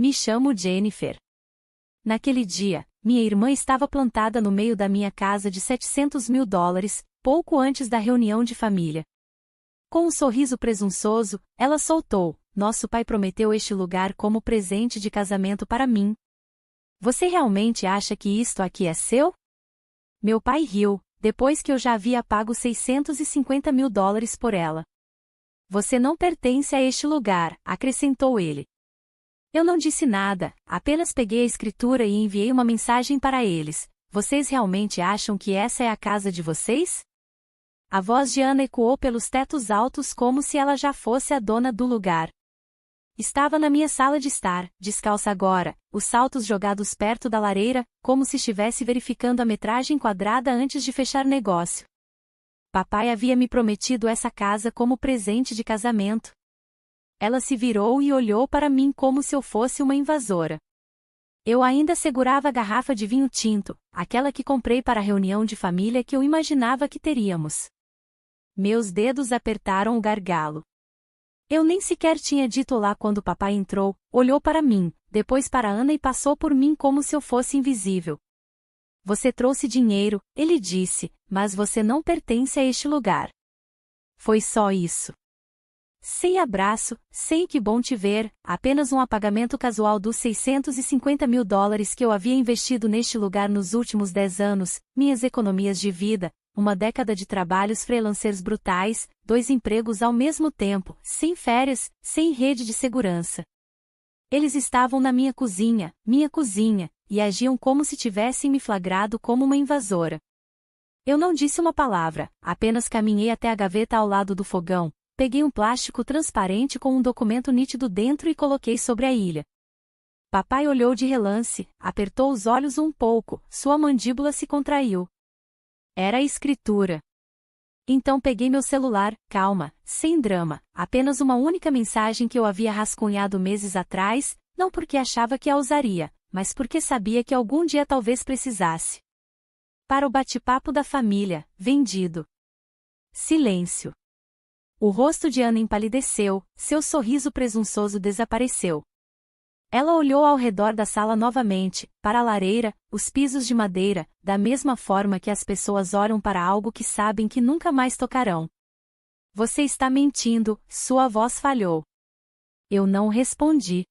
me chamo Jennifer. Naquele dia, minha irmã estava plantada no meio da minha casa de $700.000, pouco antes da reunião de família. Com um sorriso presunçoso, ela soltou: nosso pai prometeu este lugar como presente de casamento para mim. Você realmente acha que isto aqui é seu? Meu pai riu, depois que eu já havia pago $650.000 por ela. Você não pertence a este lugar, acrescentou ele. Eu não disse nada, apenas peguei a escritura e enviei uma mensagem para eles. Vocês realmente acham que essa é a casa de vocês? A voz de Ana ecoou pelos tetos altos como se ela já fosse a dona do lugar. Estava na minha sala de estar, descalça agora, os saltos jogados perto da lareira, como se estivesse verificando a metragem quadrada antes de fechar negócio. Papai havia me prometido essa casa como presente de casamento. Ela se virou e olhou para mim como se eu fosse uma invasora. Eu ainda segurava a garrafa de vinho tinto, aquela que comprei para a reunião de família que eu imaginava que teríamos. Meus dedos apertaram o gargalo. Eu nem sequer tinha dito olá quando papai entrou, olhou para mim, depois para Ana e passou por mim como se eu fosse invisível. Você trouxe dinheiro, ele disse, mas você não pertence a este lugar. Foi só isso. Sem abraço, sem que bom te ver, apenas um apagamento casual dos $650.000 que eu havia investido neste lugar nos últimos 10 anos, minhas economias de vida, uma década de trabalhos freelancers brutais, 2 empregos ao mesmo tempo, sem férias, sem rede de segurança. Eles estavam na minha cozinha, e agiam como se tivessem me flagrado como uma invasora. Eu não disse uma palavra, apenas caminhei até a gaveta ao lado do fogão. Peguei um plástico transparente com um documento nítido dentro e coloquei sobre a ilha. Papai olhou de relance, apertou os olhos um pouco, sua mandíbula se contraiu. Era a escritura. Então peguei meu celular, calma, sem drama, apenas uma única mensagem que eu havia rascunhado meses atrás, não porque achava que a usaria, mas porque sabia que algum dia talvez precisasse. Para o bate-papo da família, vendido. Silêncio. O rosto de Ana empalideceu, seu sorriso presunçoso desapareceu. Ela olhou ao redor da sala novamente, para a lareira, os pisos de madeira, da mesma forma que as pessoas olham para algo que sabem que nunca mais tocarão. Você está mentindo, sua voz falhou. Eu não respondi.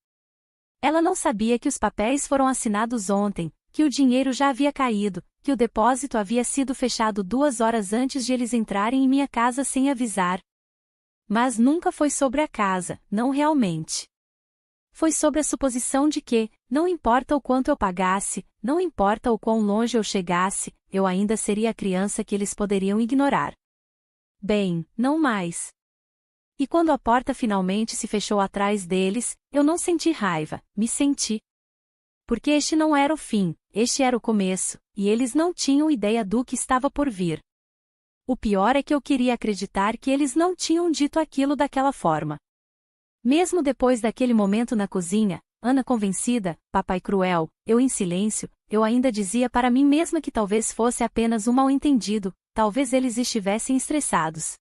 Ela não sabia que os papéis foram assinados ontem, que o dinheiro já havia caído, que o depósito havia sido fechado 2 horas antes de eles entrarem em minha casa sem avisar. Mas nunca foi sobre a casa, não realmente. Foi sobre a suposição de que, não importa o quanto eu pagasse, não importa o quão longe eu chegasse, eu ainda seria a criança que eles poderiam ignorar. Bem, não mais. E quando a porta finalmente se fechou atrás deles, eu não senti raiva, me senti. Porque este não era o fim, este era o começo, e eles não tinham ideia do que estava por vir. O pior é que eu queria acreditar que eles não tinham dito aquilo daquela forma. Mesmo depois daquele momento na cozinha, Ana convencida, papai cruel, eu em silêncio, eu ainda dizia para mim mesma que talvez fosse apenas um mal-entendido, talvez eles estivessem estressados.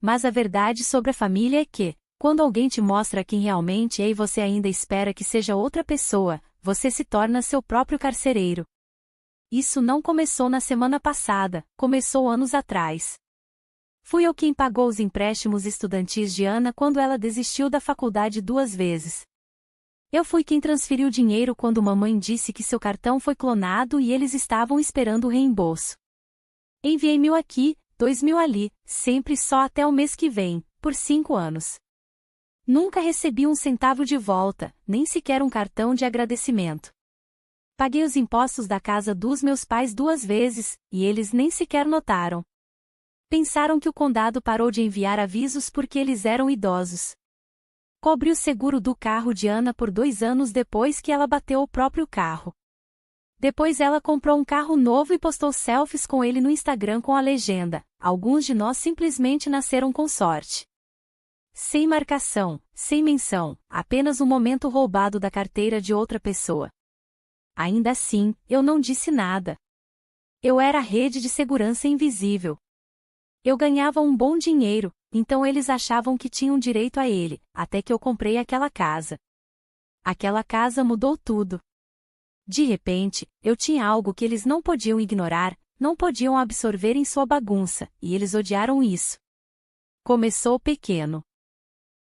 Mas a verdade sobre a família é que, quando alguém te mostra quem realmente é e você ainda espera que seja outra pessoa, você se torna seu próprio carcereiro. Isso não começou na semana passada, começou anos atrás. Fui eu quem pagou os empréstimos estudantis de Ana quando ela desistiu da faculdade 2 vezes. Eu fui quem transferiu dinheiro quando mamãe disse que seu cartão foi clonado e eles estavam esperando o reembolso. Enviei 1.000 aqui, 2.000 ali, sempre só até o mês que vem, por 5 anos. Nunca recebi um centavo de volta, nem sequer um cartão de agradecimento. Paguei os impostos da casa dos meus pais 2 vezes, e eles nem sequer notaram. Pensaram que o condado parou de enviar avisos porque eles eram idosos. Cobri o seguro do carro de Ana por 2 anos depois que ela bateu o próprio carro. Depois ela comprou um carro novo e postou selfies com ele no Instagram com a legenda: alguns de nós simplesmente nasceram com sorte. Sem marcação, sem menção, apenas um momento roubado da carteira de outra pessoa. Ainda assim, eu não disse nada. Eu era a rede de segurança invisível. Eu ganhava um bom dinheiro, então eles achavam que tinham direito a ele, até que eu comprei aquela casa. Aquela casa mudou tudo. De repente, eu tinha algo que eles não podiam ignorar, não podiam absorver em sua bagunça, e eles odiaram isso. Começou pequeno.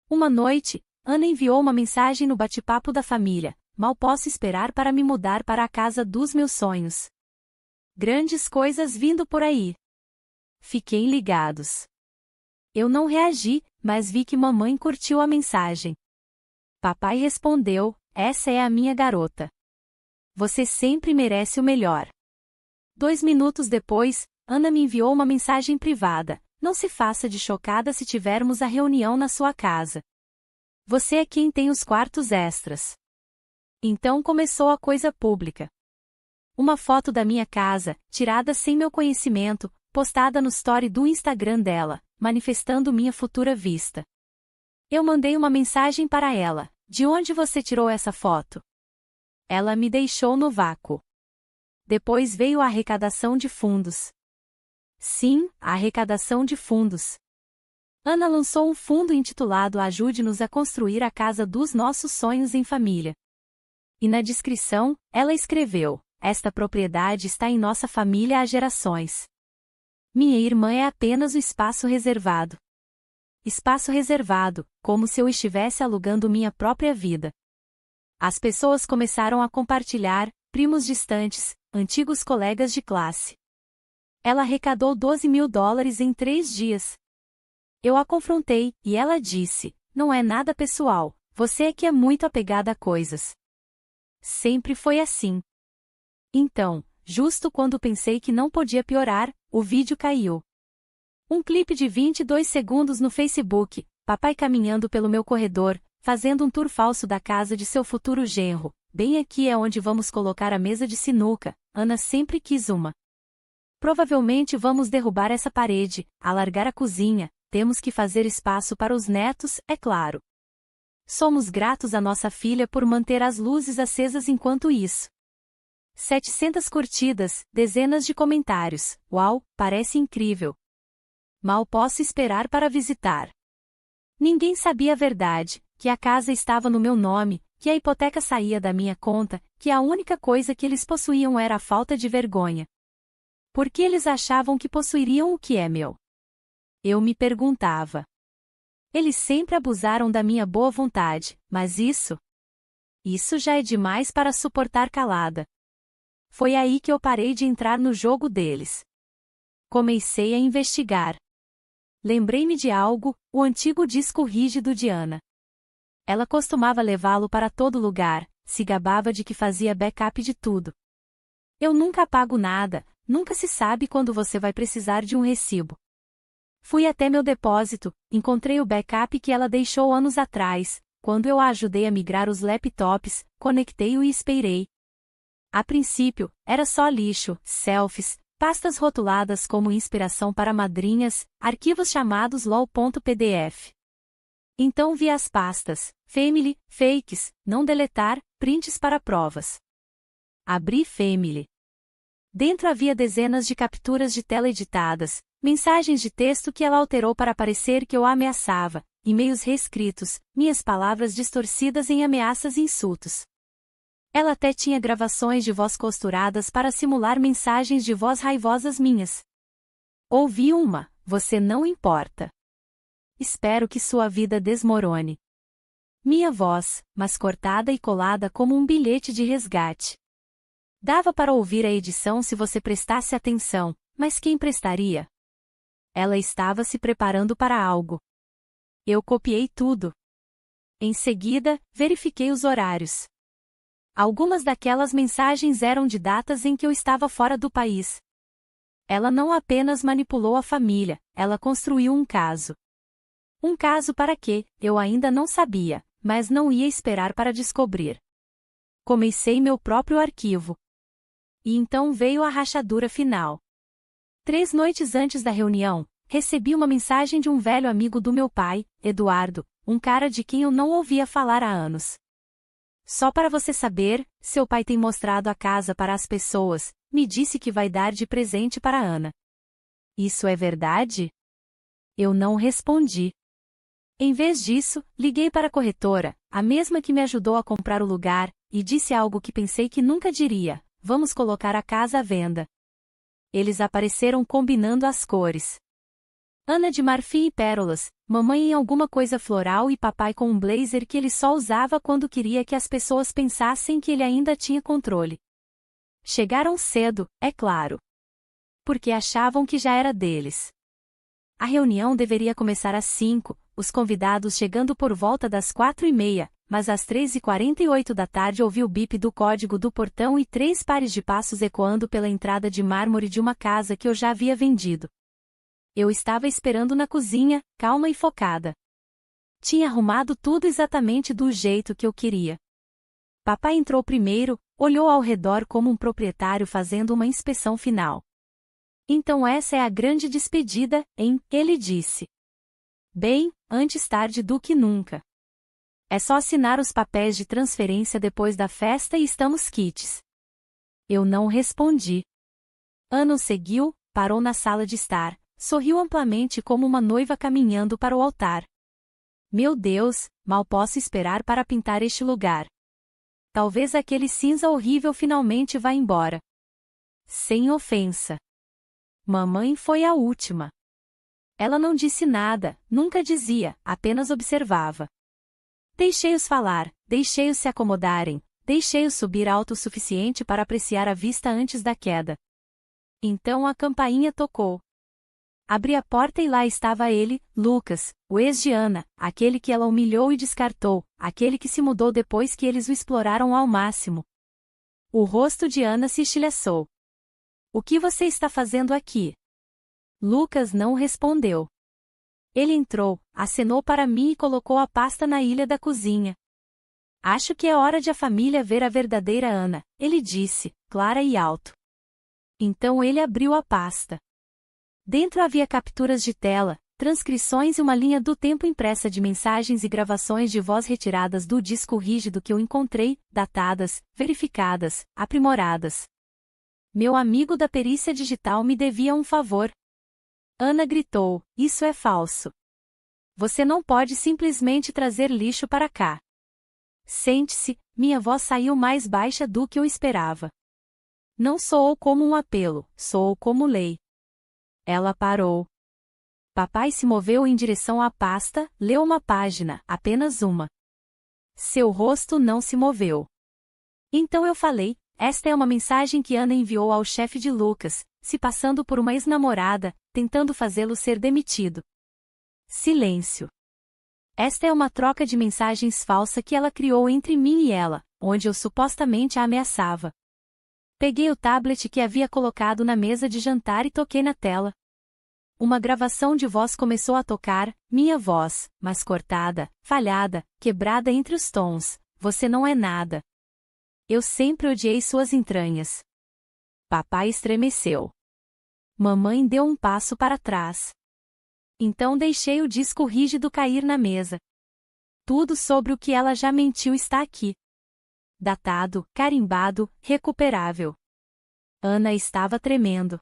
Uma noite, Ana enviou uma mensagem no bate-papo da família: mal posso esperar para me mudar para a casa dos meus sonhos. Grandes coisas vindo por aí. Fiquem ligados. Eu não reagi, mas vi que mamãe curtiu a mensagem. Papai respondeu: essa é a minha garota. Você sempre merece o melhor. 2 minutos depois, Ana me enviou uma mensagem privada: não se faça de chocada se tivermos a reunião na sua casa. Você é quem tem os quartos extras. Então começou a coisa pública. Uma foto da minha casa, tirada sem meu conhecimento, postada no story do Instagram dela, manifestando minha futura vista. Eu mandei uma mensagem para ela: de onde você tirou essa foto? Ela me deixou no vácuo. Depois veio a arrecadação de fundos. Sim, a arrecadação de fundos. Ana lançou um fundo intitulado Ajude-nos a construir a casa dos nossos sonhos em família. E na descrição, ela escreveu: esta propriedade está em nossa família há gerações. Minha irmã é apenas o espaço reservado. Espaço reservado, como se eu estivesse alugando minha própria vida. As pessoas começaram a compartilhar, primos distantes, antigos colegas de classe. Ela arrecadou $12.000 em 3 dias. Eu a confrontei, e ela disse: não é nada pessoal, você é que é muito apegada a coisas. Sempre foi assim. Então, justo quando pensei que não podia piorar, o vídeo caiu. Um clipe de 22 segundos no Facebook, papai caminhando pelo meu corredor, fazendo um tour falso da casa de seu futuro genro. Bem aqui é onde vamos colocar a mesa de sinuca, Ana sempre quis uma. Provavelmente vamos derrubar essa parede, alargar a cozinha, temos que fazer espaço para os netos, é claro. Somos gratos à nossa filha por manter as luzes acesas enquanto isso. 700 curtidas, dezenas de comentários. Uau, parece incrível. Mal posso esperar para visitar. Ninguém sabia a verdade, que a casa estava no meu nome, que a hipoteca saía da minha conta, que a única coisa que eles possuíam era a falta de vergonha. Por que eles achavam que possuiriam o que é meu? Eu me perguntava. Eles sempre abusaram da minha boa vontade, mas isso já é demais para suportar calada. Foi aí que eu parei de entrar no jogo deles. Comecei a investigar. Lembrei-me de algo, o antigo disco rígido de Ana. Ela costumava levá-lo para todo lugar, se gabava de que fazia backup de tudo. Eu nunca apago nada, nunca se sabe quando você vai precisar de um recibo. Fui até meu depósito, encontrei o backup que ela deixou anos atrás, quando eu a ajudei a migrar os laptops, conectei-o e esperei. A princípio, era só lixo, selfies, pastas rotuladas como inspiração para madrinhas, arquivos chamados lol.pdf. Então vi as pastas, Family, Fakes, não deletar, prints para provas. Abri Family. Dentro havia dezenas de capturas de tela editadas, mensagens de texto que ela alterou para parecer que eu a ameaçava, e-mails reescritos, minhas palavras distorcidas em ameaças e insultos. Ela até tinha gravações de voz costuradas para simular mensagens de voz raivosas minhas. Ouvi uma: você não importa. Espero que sua vida desmorone. Minha voz, mas cortada e colada como um bilhete de resgate. Dava para ouvir a edição se você prestasse atenção, mas quem prestaria? Ela estava se preparando para algo. Eu copiei tudo. Em seguida, verifiquei os horários. Algumas daquelas mensagens eram de datas em que eu estava fora do país. Ela não apenas manipulou a família, ela construiu um caso. Um caso para quê, eu ainda não sabia, mas não ia esperar para descobrir. Comecei meu próprio arquivo. E então veio a rachadura final. 3 noites antes da reunião, recebi uma mensagem de um velho amigo do meu pai, Eduardo, um cara de quem eu não ouvia falar há anos. Só para você saber, seu pai tem mostrado a casa para as pessoas, me disse que vai dar de presente para Ana. Isso é verdade? Eu não respondi. Em vez disso, liguei para a corretora, a mesma que me ajudou a comprar o lugar, e disse algo que pensei que nunca diria: vamos colocar a casa à venda. Eles apareceram combinando as cores. Ana de marfim e pérolas, mamãe em alguma coisa floral e papai com um blazer que ele só usava quando queria que as pessoas pensassem que ele ainda tinha controle. Chegaram cedo, é claro. Porque achavam que já era deles. A reunião deveria começar às 5, os convidados chegando por volta das 4h30, mas às 3h48 da tarde ouvi o bip do código do portão e 3 pares de passos ecoando pela entrada de mármore de uma casa que eu já havia vendido. Eu estava esperando na cozinha, calma e focada. Tinha arrumado tudo exatamente do jeito que eu queria. Papai entrou primeiro, olhou ao redor como um proprietário fazendo uma inspeção final. Então essa é a grande despedida, hein? Ele disse. Bem, antes tarde do que nunca. É só assinar os papéis de transferência depois da festa e estamos quites. Eu não respondi. Ana o seguiu, parou na sala de estar, sorriu amplamente como uma noiva caminhando para o altar. Meu Deus, mal posso esperar para pintar este lugar. Talvez aquele cinza horrível finalmente vá embora. Sem ofensa. Mamãe foi a última. Ela não disse nada, nunca dizia, apenas observava. Deixei-os falar, deixei-os se acomodarem, deixei-os subir alto o suficiente para apreciar a vista antes da queda. Então a campainha tocou. Abri a porta e lá estava ele, Lucas, o ex de Ana, aquele que ela humilhou e descartou, aquele que se mudou depois que eles o exploraram ao máximo. O rosto de Ana se estilhaçou. O que você está fazendo aqui? Lucas não respondeu. Ele entrou, acenou para mim e colocou a pasta na ilha da cozinha. Acho que é hora de a família ver a verdadeira Ana, ele disse, clara e alto. Então ele abriu a pasta. Dentro havia capturas de tela, transcrições e uma linha do tempo impressa de mensagens e gravações de voz retiradas do disco rígido que eu encontrei, datadas, verificadas, aprimoradas. Meu amigo da perícia digital me devia um favor. Ana gritou, isso é falso. Você não pode simplesmente trazer lixo para cá. Sente-se, minha voz saiu mais baixa do que eu esperava. Não soou como um apelo, soou como lei. Ela parou. Papai se moveu em direção à pasta, leu uma página, apenas uma. Seu rosto não se moveu. Então eu falei, esta é uma mensagem que Ana enviou ao chefe de Lucas, se passando por uma ex-namorada, tentando fazê-lo ser demitido. Silêncio. Esta é uma troca de mensagens falsa que ela criou entre mim e ela, onde eu supostamente a ameaçava. Peguei o tablet que havia colocado na mesa de jantar e toquei na tela. Uma gravação de voz começou a tocar, minha voz, mas cortada, falhada, quebrada entre os tons. Você não é nada. Eu sempre odiei suas entranhas. Papai estremeceu. Mamãe deu um passo para trás. Então deixei o disco rígido cair na mesa. Tudo sobre o que ela já mentiu está aqui. Datado, carimbado, recuperável. Ana estava tremendo.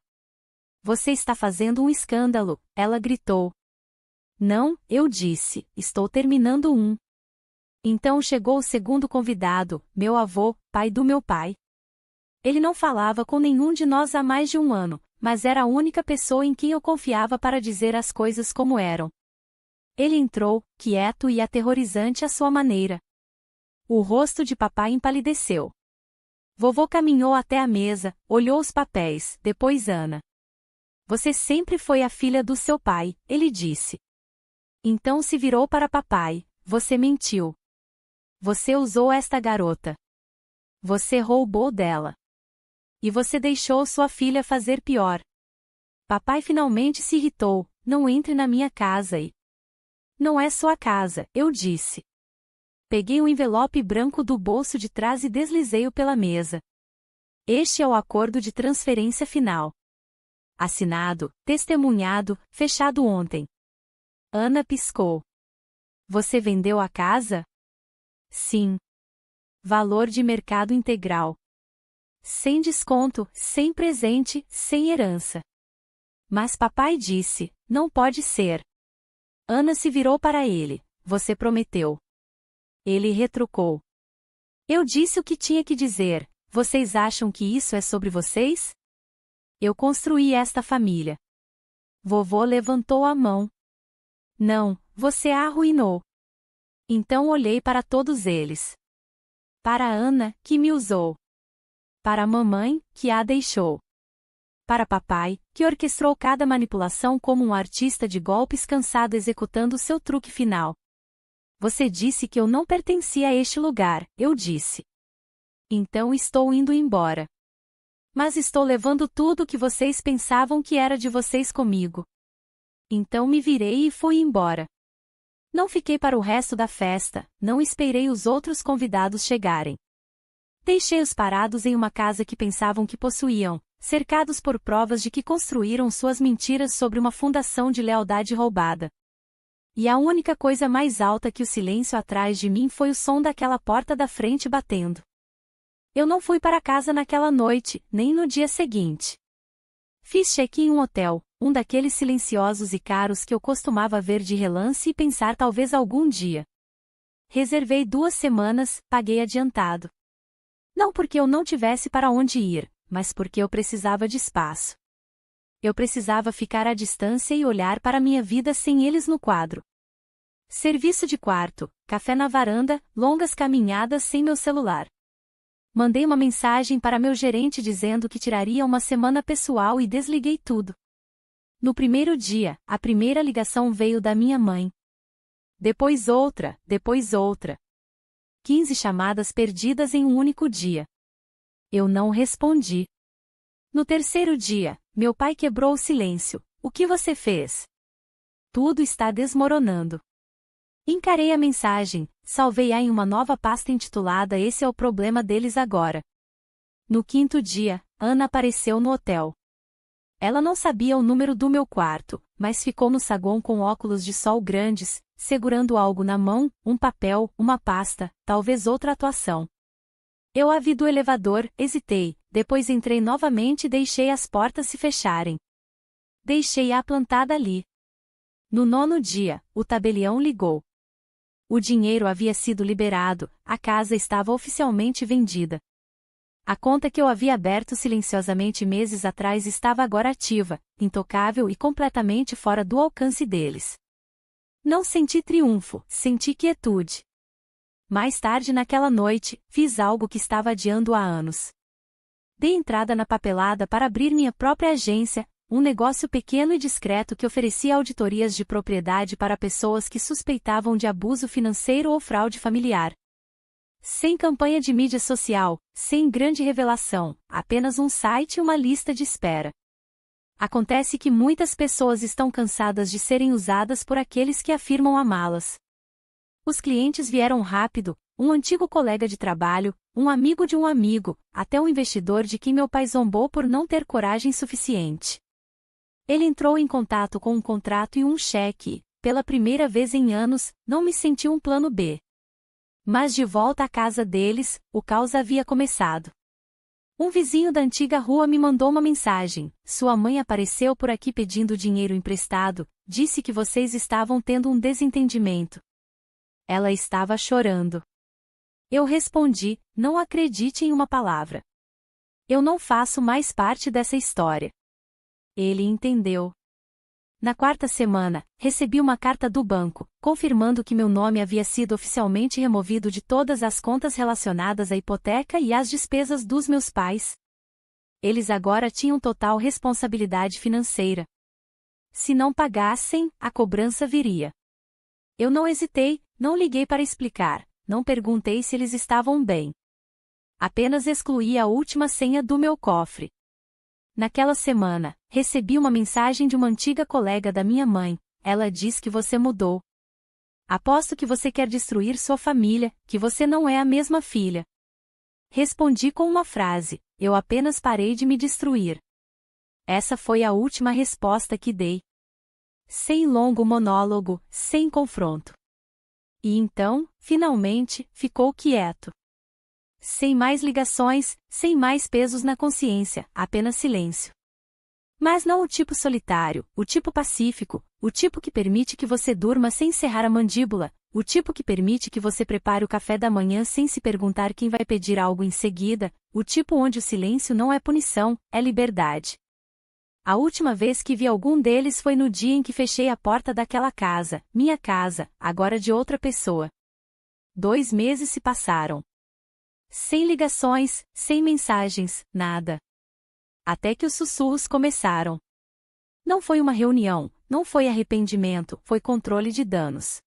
Você está fazendo um escândalo, ela gritou. Não, eu disse, estou terminando um. Então chegou o segundo convidado, meu avô, pai do meu pai. Ele não falava com nenhum de nós há mais de um ano, mas era a única pessoa em quem eu confiava para dizer as coisas como eram. Ele entrou, quieto e aterrorizante à sua maneira. O rosto de papai empalideceu. Vovô caminhou até a mesa, olhou os papéis, depois Ana. Você sempre foi a filha do seu pai, ele disse. Então se virou para papai, você mentiu. Você usou esta garota. Você roubou dela. E você deixou sua filha fazer pior. Papai finalmente se irritou, não entre na minha casa e... Não é sua casa, eu disse. Peguei o envelope branco do bolso de trás e deslizei-o pela mesa. Este é o acordo de transferência final. Assinado, testemunhado, fechado ontem. Ana piscou. Você vendeu a casa? Sim. Valor de mercado integral. Sem desconto, sem presente, sem herança. Mas papai disse, não pode ser. Ana se virou para ele. Você prometeu. Ele retrucou. Eu disse o que tinha que dizer. Vocês acham que isso é sobre vocês? Eu construí esta família. Vovô levantou a mão. Não, você a arruinou. Então olhei para todos eles. Para Ana, que me usou. Para a mamãe, que a deixou. Para papai, que orquestrou cada manipulação como um artista de golpes cansado executando seu truque final. Você disse que eu não pertencia a este lugar, eu disse. Então estou indo embora. Mas estou levando tudo o que vocês pensavam que era de vocês comigo. Então me virei e fui embora. Não fiquei para o resto da festa, não esperei os outros convidados chegarem. Deixei-os parados em uma casa que pensavam que possuíam, cercados por provas de que construíram suas mentiras sobre uma fundação de lealdade roubada. E a única coisa mais alta que o silêncio atrás de mim foi o som daquela porta da frente batendo. Eu não fui para casa naquela noite, nem no dia seguinte. Fiz check-in em um hotel, um daqueles silenciosos e caros que eu costumava ver de relance e pensar talvez algum dia. Reservei 2 semanas, paguei adiantado. Não porque eu não tivesse para onde ir, mas porque eu precisava de espaço. Eu precisava ficar à distância e olhar para minha vida sem eles no quadro. Serviço de quarto, café na varanda, longas caminhadas sem meu celular. Mandei uma mensagem para meu gerente dizendo que tiraria uma semana pessoal e desliguei tudo. No primeiro dia, a primeira ligação veio da minha mãe. Depois outra, depois outra. 15 chamadas perdidas em um único dia. Eu não respondi. No terceiro dia, meu pai quebrou o silêncio. O que você fez? Tudo está desmoronando. Encarei a mensagem, salvei-a em uma nova pasta intitulada Esse é o problema deles agora. No quinto dia, Ana apareceu no hotel. Ela não sabia o número do meu quarto, mas ficou no saguão com óculos de sol grandes, segurando algo na mão, um papel, uma pasta, talvez outra atuação. Eu a vi do elevador, hesitei, depois entrei novamente e deixei as portas se fecharem. Deixei-a plantada ali. No 9º dia, o tabelião ligou. O dinheiro havia sido liberado, a casa estava oficialmente vendida. A conta que eu havia aberto silenciosamente meses atrás estava agora ativa, intocável e completamente fora do alcance deles. Não senti triunfo, senti quietude. Mais tarde naquela noite, fiz algo que estava adiando há anos. Dei entrada na papelada para abrir minha própria agência, um negócio pequeno e discreto que oferecia auditorias de propriedade para pessoas que suspeitavam de abuso financeiro ou fraude familiar. Sem campanha de mídia social, sem grande revelação, apenas um site e uma lista de espera. Acontece que muitas pessoas estão cansadas de serem usadas por aqueles que afirmam amá-las. Os clientes vieram rápido, um antigo colega de trabalho, um amigo de um amigo, até um investidor de quem meu pai zombou por não ter coragem suficiente. Ele entrou em contato com um contrato e um cheque, e, pela primeira vez em anos, não me senti um plano B. Mas de volta à casa deles, o caos havia começado. Um vizinho da antiga rua me mandou uma mensagem. Sua mãe apareceu por aqui pedindo dinheiro emprestado, disse que vocês estavam tendo um desentendimento. Ela estava chorando. Eu respondi, não acredite em uma palavra. Eu não faço mais parte dessa história. Ele entendeu. Na 4ª semana, recebi uma carta do banco, confirmando que meu nome havia sido oficialmente removido de todas as contas relacionadas à hipoteca e às despesas dos meus pais. Eles agora tinham total responsabilidade financeira. Se não pagassem, a cobrança viria. Eu não hesitei, não liguei para explicar, não perguntei se eles estavam bem. Apenas excluí a última senha do meu cofre. Naquela semana, recebi uma mensagem de uma antiga colega da minha mãe. Ela diz que você mudou. Aposto que você quer destruir sua família, que você não é a mesma filha. Respondi com uma frase: eu apenas parei de me destruir. Essa foi a última resposta que dei. Sem longo monólogo, sem confronto. E então, finalmente, ficou quieto. Sem mais ligações, sem mais pesos na consciência, apenas silêncio. Mas não o tipo solitário, o tipo pacífico, o tipo que permite que você durma sem cerrar a mandíbula, o tipo que permite que você prepare o café da manhã sem se perguntar quem vai pedir algo em seguida, o tipo onde o silêncio não é punição, é liberdade. A última vez que vi algum deles foi no dia em que fechei a porta daquela casa, minha casa, agora de outra pessoa. 2 meses se passaram. Sem ligações, sem mensagens, nada. Até que os sussurros começaram. Não foi uma reunião, não foi arrependimento, foi controle de danos.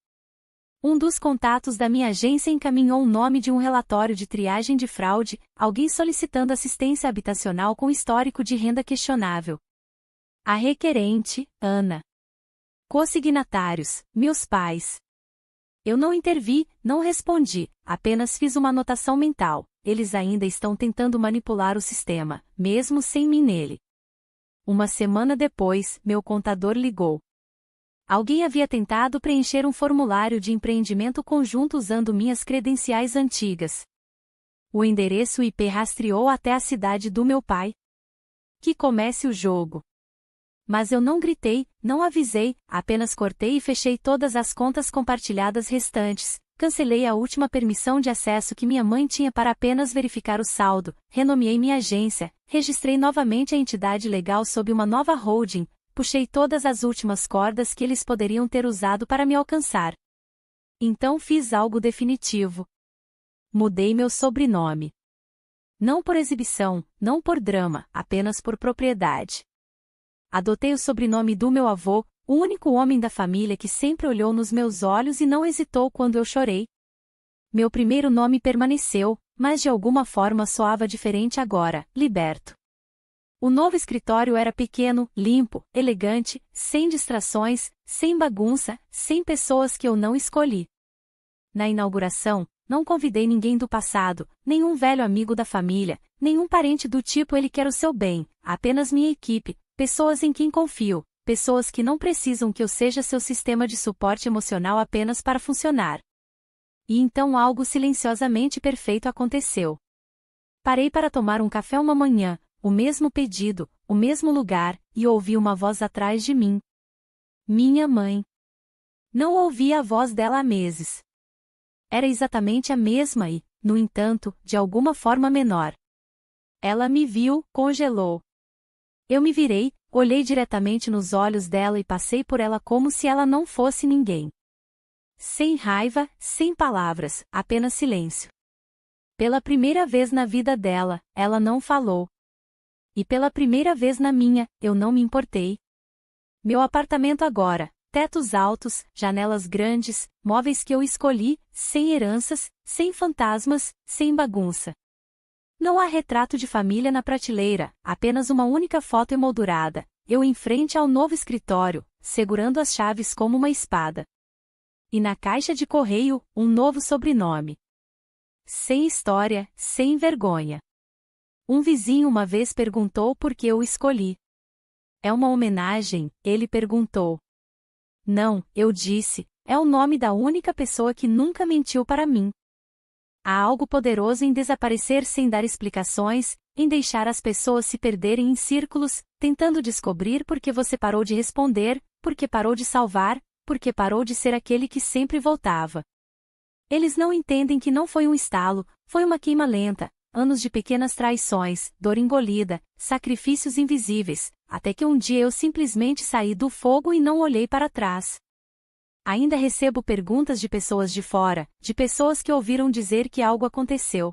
Um dos contatos da minha agência encaminhou o nome de um relatório de triagem de fraude, alguém solicitando assistência habitacional com histórico de renda questionável. A requerente, Ana. Consignatários, meus pais. Eu não intervi, não respondi, apenas fiz uma anotação mental. Eles ainda estão tentando manipular o sistema, mesmo sem mim nele. Uma semana depois, meu contador ligou. Alguém havia tentado preencher um formulário de empreendimento conjunto usando minhas credenciais antigas. O endereço IP rastreou até a cidade do meu pai. Que comece o jogo. Mas eu não gritei, não avisei, apenas cortei e fechei todas as contas compartilhadas restantes, cancelei a última permissão de acesso que minha mãe tinha para apenas verificar o saldo, renomeei minha agência, registrei novamente a entidade legal sob uma nova holding, puxei todas as últimas cordas que eles poderiam ter usado para me alcançar. Então fiz algo definitivo. Mudei meu sobrenome. Não por exibição, não por drama, apenas por propriedade. Adotei o sobrenome do meu avô, o único homem da família que sempre olhou nos meus olhos e não hesitou quando eu chorei. Meu primeiro nome permaneceu, mas de alguma forma soava diferente agora, Liberto. O novo escritório era pequeno, limpo, elegante, sem distrações, sem bagunça, sem pessoas que eu não escolhi. Na inauguração, não convidei ninguém do passado, nenhum velho amigo da família, nenhum parente do tipo ele quer o seu bem, apenas minha equipe, pessoas em quem confio, pessoas que não precisam que eu seja seu sistema de suporte emocional apenas para funcionar. E então algo silenciosamente perfeito aconteceu. Parei para tomar um café uma manhã, o mesmo pedido, o mesmo lugar, e ouvi uma voz atrás de mim. Minha mãe. Não ouvia a voz dela há meses. Era exatamente a mesma e, no entanto, de alguma forma menor. Ela me viu, congelou. Eu me virei, olhei diretamente nos olhos dela e passei por ela como se ela não fosse ninguém. Sem raiva, sem palavras, apenas silêncio. Pela primeira vez na vida dela, ela não falou. E pela primeira vez na minha, eu não me importei. Meu apartamento agora, tetos altos, janelas grandes, móveis que eu escolhi, sem heranças, sem fantasmas, sem bagunça. Não há retrato de família na prateleira, apenas uma única foto emoldurada, eu em frente ao novo escritório, segurando as chaves como uma espada. E na caixa de correio, um novo sobrenome. Sem história, sem vergonha. Um vizinho uma vez perguntou por que eu escolhi. É uma homenagem, ele perguntou. Não, eu disse, é o nome da única pessoa que nunca mentiu para mim. Há algo poderoso em desaparecer sem dar explicações, em deixar as pessoas se perderem em círculos, tentando descobrir por que você parou de responder, por que parou de salvar, por que parou de ser aquele que sempre voltava. Eles não entendem que não foi um estalo, foi uma queima lenta, anos de pequenas traições, dor engolida, sacrifícios invisíveis, até que um dia eu simplesmente saí do fogo e não olhei para trás. Ainda recebo perguntas de pessoas de fora, de pessoas que ouviram dizer que algo aconteceu.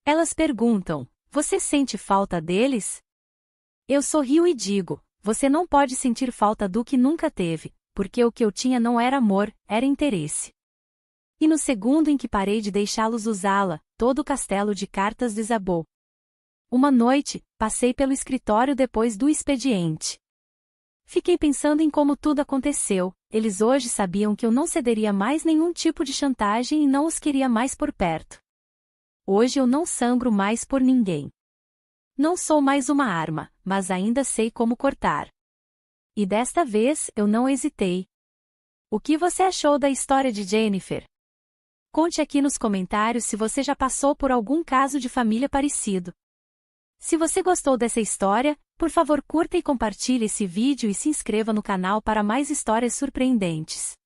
Elas perguntam, você sente falta deles? Eu sorrio e digo, você não pode sentir falta do que nunca teve, porque o que eu tinha não era amor, era interesse. E no segundo em que parei de deixá-los usá-la, todo o castelo de cartas desabou. Uma noite, passei pelo escritório depois do expediente. Fiquei pensando em como tudo aconteceu, eles hoje sabiam que eu não cederia mais nenhum tipo de chantagem e não os queria mais por perto. Hoje eu não sangro mais por ninguém. Não sou mais uma arma, mas ainda sei como cortar. E desta vez eu não hesitei. O que você achou da história de Jennifer? Conte aqui nos comentários se você já passou por algum caso de família parecido. Se você gostou dessa história, Por favor, curta e compartilhe esse vídeo e se inscreva no canal para mais histórias surpreendentes.